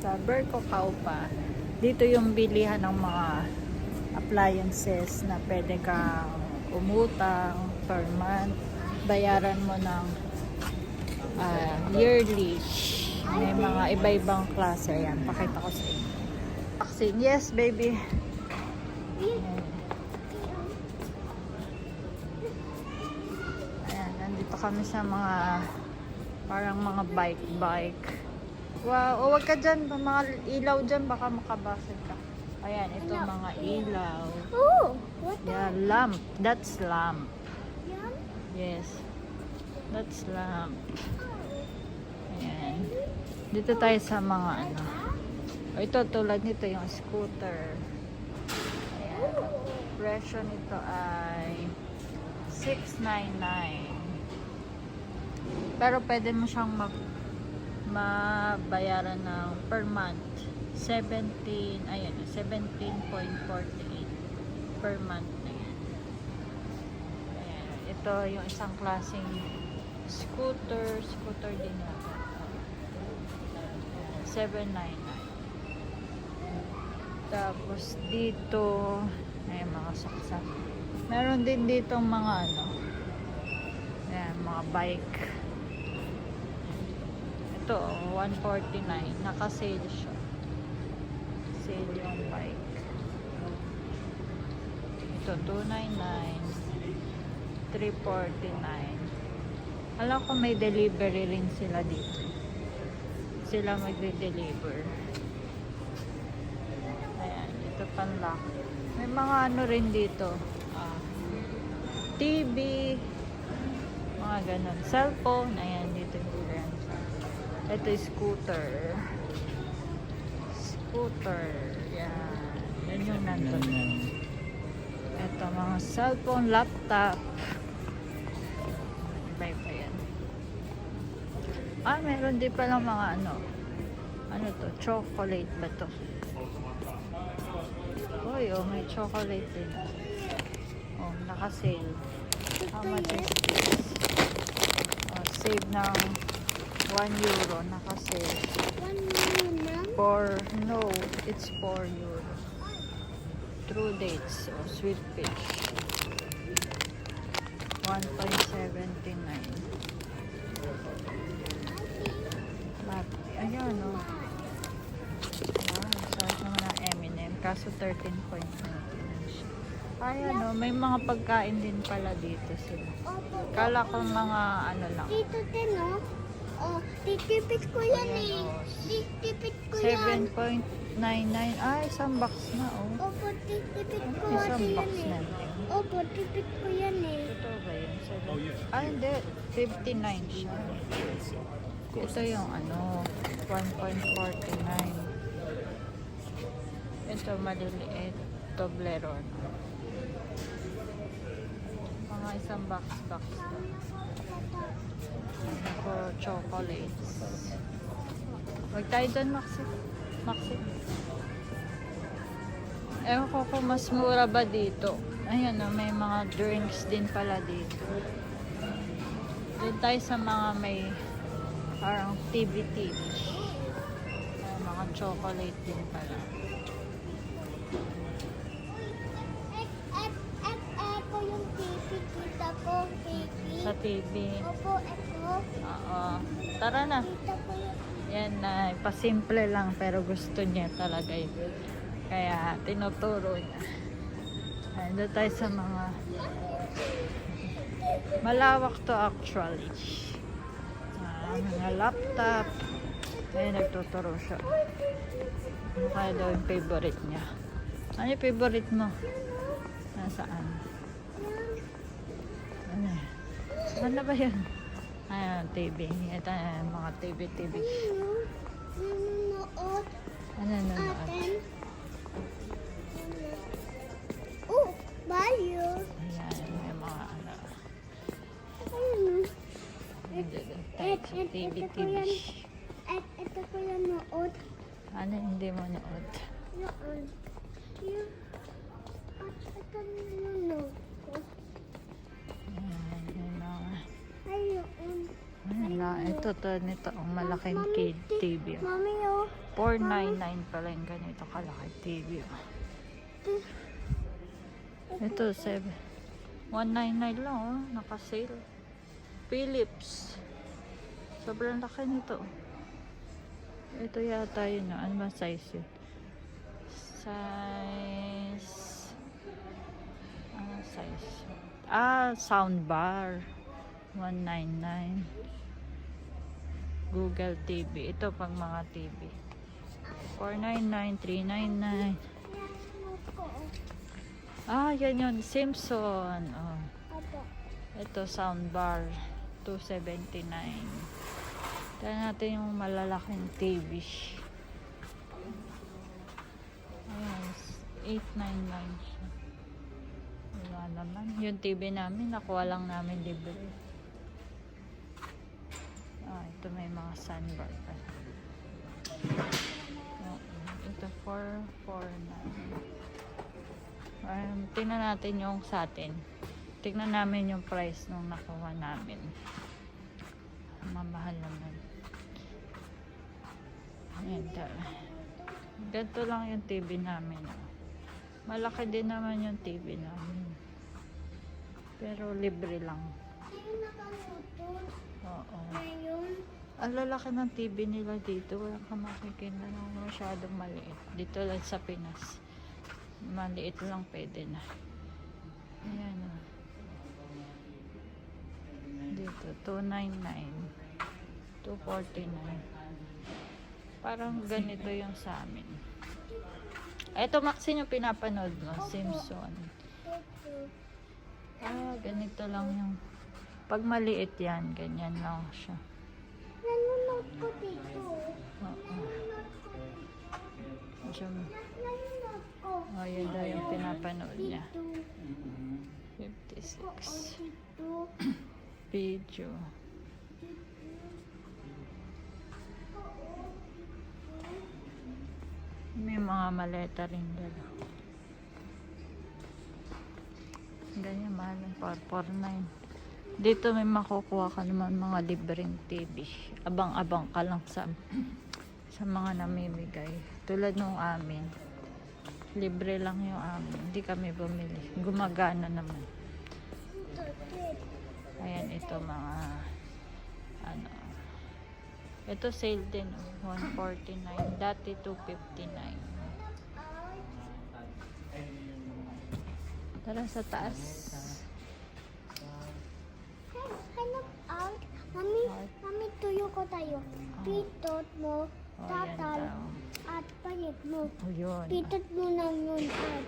sa Berco Caupa. Dito yung bilihan ng mga appliances na pwede kang umutang per month. Bayaran mo ng yearly. May mga iba-ibang klase. Ayan, pakita ko sa inyo. Vaccine. Yes, baby. Ayan, nandito kami sa mga parang mga bike. Wow, wag ka dyan. Mga ilaw dyan, baka makabasag ka. Ayan, ito mga ilaw. Oh, what Yeah, lamp. That's lamp. yum? Yes. That's lamp. Ayan. Dito tayo sa mga ano. O, ito, tulad nito yung scooter. Ayan. Presyo nito ay $699. Pero pwede mo siyang mabayaran ng per month. 17.48 per month na yan. Ayan. Ito yung isang klaseng scooter din natin. 799. Tapos dito ay mga saksak. Meron din ditong mga ano. Ayan, mga bike. Ito, 149. Naka-sale siya. Sale yung bike. Ito, 299. 349. Alam ko may delivery rin sila dito. Sila magde-deliver. Ayan, ito panlock. May mga ano rin dito. TV. Mga ganun. Cellphone. Ayan, dito yung brand. Ito yung scooter. Yan. Yan yung nandun. Ito mga cellphone, laptop. Iba-iba yan. Meron din pala mga ano. Ano to? Chocolate ba to? Uy, may chocolate din. Oh, naka-sale. How much is this? Save ng €1. Naka-sale. 1 million lang? No, it's €4. True dates. Sweet fish. 1.79. Ayan, o. Sarap naman ang M&M. Kaso 13.99 siya. Ayan, o. May mga pagkain din pala dito sila. Opo. Kala ko mga ano lang. Dito din, no? Oh, titipid ko yan eh. Titipid ko yan. 7.99. Isang box na, oh. Opo, titipid ko Isang kasi box yan na. eh. Opo, tipid ko yan eh. Ito ba yun? Hindi. 59 siya. Ito yung ano, 1.49. Ito maliliit. Toblerone. Mga isang box to. Ito, chocolates. Huwag tayo dyan, Maxi. Ewan ko kung mas mura ba dito. Ayan, may mga drinks din pala dito. Doon tayo sa mga may parang TV. Mga chocolate din pala. Eko yung pipi. Kita ko, pipi. Sa TV. Opo, eko. Oo. Tara na. Kita ko yung... Yan na, pasimple lang pero gusto niya talaga yun. Kaya tinuturo niya. Ayan, doon tayo sa mga malawak to actually. Mga laptop. Ayan, nagtuturo siya. Ano kaya daw yung favorite niya? Ano yung favorite mo? Nasaan? Ano ba yun? Ayan, TV. Ito mga TV. Nanonood. Nanonood. Aten. Oh, bayo. Ayan, may mga ano. Ayun. Types of TV. Ito ko yan nood. Ano hindi mo nood? Noon. Yung... At ito nanonood ko. Ayan, may mga... Ayun. Ito to, nito ang malaking kid TV. Mami, oh. 499 pala yung ganito kalaki TV. Ito, 199 lang oh, naka-sale. Philips. Sobrang laki nito. Ito yata yun, no? Ano ba size yun? Ano size? Soundbar. 199. Google TV. Ito pang mga TV. 499, 399. Yan yun. Simpson. Oh. Ito, soundbar. 279. Tignan natin yung malalaking TV. Ayan. 899 siya. Wala naman. Yung TV namin, nakuha lang namin libre. Ito may mga soundbar pa. Ito 449. Tingnan natin yung sa atin. Tingnan namin yung price nung nakuha namin. Mamahal naman. Ayan. Ganito lang yung TV namin. Malaki din naman yung TV namin. Pero libre lang. Oo. Ang lalaki ng TV nila dito. Walang ka makikita na masyadong maliit. Dito lang sa Pinas. Maliit lang pwede na. Ayan o. Dito, 299. 249. Parang ganito yung sa amin. Ito, Maxine, yung pinapanood mo. Simpson. Ganito lang yung... Pag maliit yan, ganyan lang siya. Nanonood ko dito. Oo. Nanonood ko. Yun daw yung pinapanood niya. Dito. 56. Dito. Video. May mga maleta rin dala. Ganyan, mahal yung 449. Dito may makukuha ka naman mga libreng TV. Abang-abang ka lang sa mga namimigay. Tulad nung amin. Libre lang yung amin. Hindi kami bumili. Gumagana naman. Ayan, ito mga ano. Ito sale din. 149. Dati 259. Tara sa taas. Hanap out. Mami, tuyo ko tayo. Pitot mo, tatal, at panit mo. Yun. Pitot mo na yun at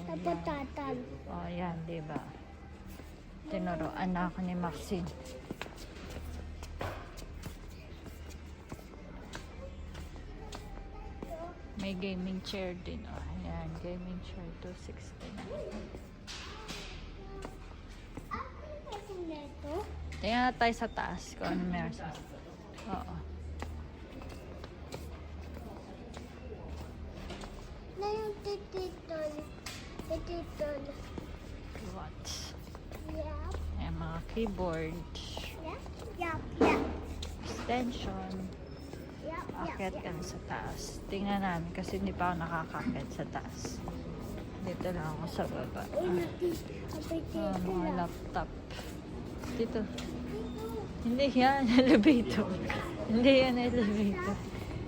tapos Yan. tatal. Yan, diba? Tinuruan na ako ni Maxine. May gaming chair din. Ayan, gaming chair 269. Tingnan na tayo sa taas kung ano meron sa... Oo. Na yung tititol. Tititol. What? Yap. Ayan, mga keyboard. Yap. Yap. Yap. Extension. Yap. Akyat kami sa taas. Tingnan namin kasi hindi pa ako nakakakyat sa taas. Dito lang ako sa baba. Mga laptop. Dito. Hindi yan, elevator. Hindi yan, elevator.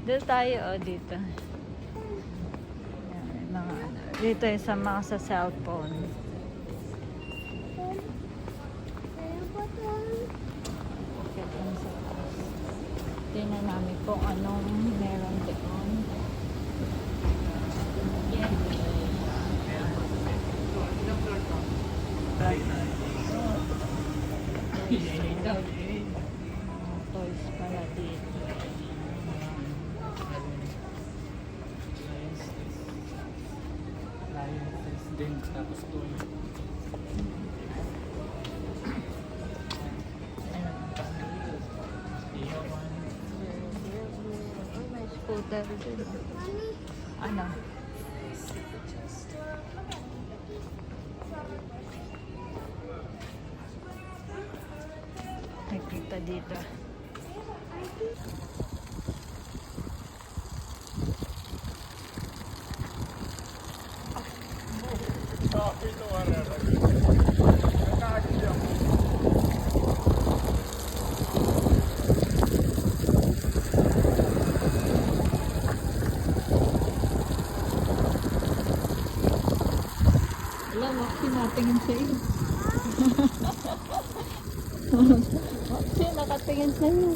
Dito tayo, dito. Yan, mga ano. Dito yung sa mga sa cellphone. Akyat kami sa taas. Tingnan namin kung anong meron doon. Yan. Toys pala dito. Din tapos doon. May scooter din. Mami, Ano? Nakita dito. sa'yo. Siya nakatingin sa'yo.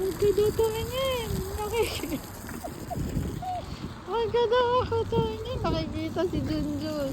Huwag ka daw tumingin. Nakikita. Huwag ka daw ako tumingin. Nakikita si Junjun.